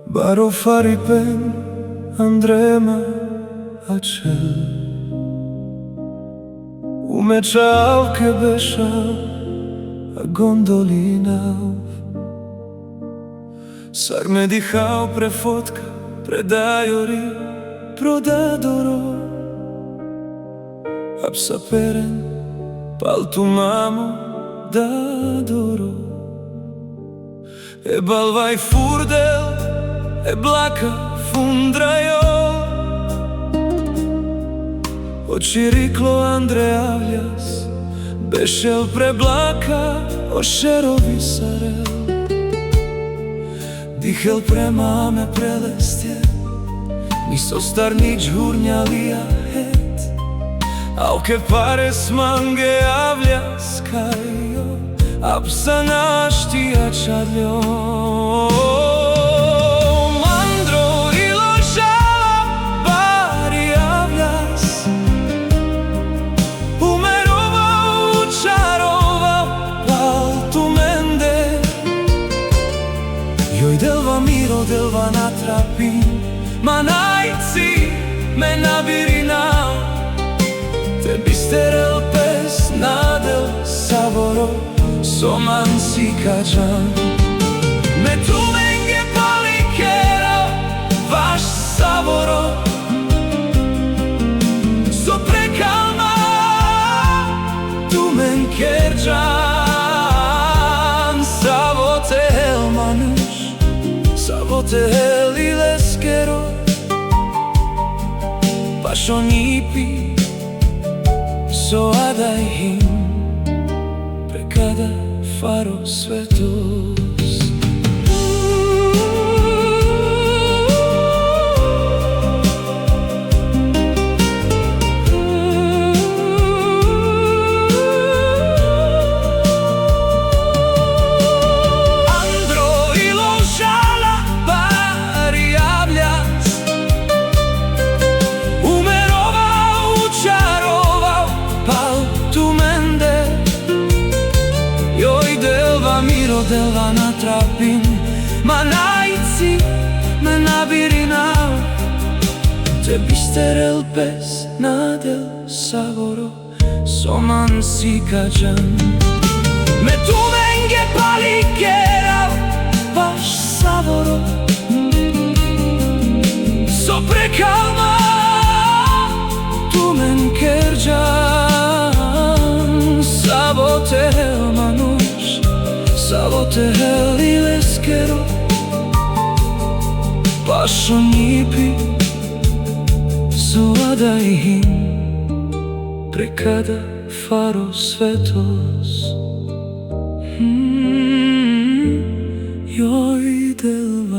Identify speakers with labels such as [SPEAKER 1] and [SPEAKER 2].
[SPEAKER 1] Baro faripen andrema acel Umečal ke bešal a gondolinav Sar me dihao prefotka predajori prodadoro Apsaperen paltu mamo dadoro E balvaj furdel e blaka fundrajo Očiriklo Andreavljas Bešel preblaka o šerovi sarel Dihel prema me prelestje Niso starnič hurnjalija het Auke pares mange avljas kajo Apsa naštija čadljo Delva natrapim, ma najci me nabirina Te bisterel pes nadel savoro Soman si kačan Me tu menge palikera vaš savoro So prekalma tu men kerđan Savote helmanuš Savote heli leskero Pašo nipi So adajhim Prekada faro svetos Delva natrapim, ma najci me nabirina Te bisterel pes nadel savoro Soman si kačan Me tu menge palikera vaš savoro So prekalma tu men kerđan Savote helmanu Savote heli leskero Pašo nipi So adajhim Prekada faro svetos Joj delva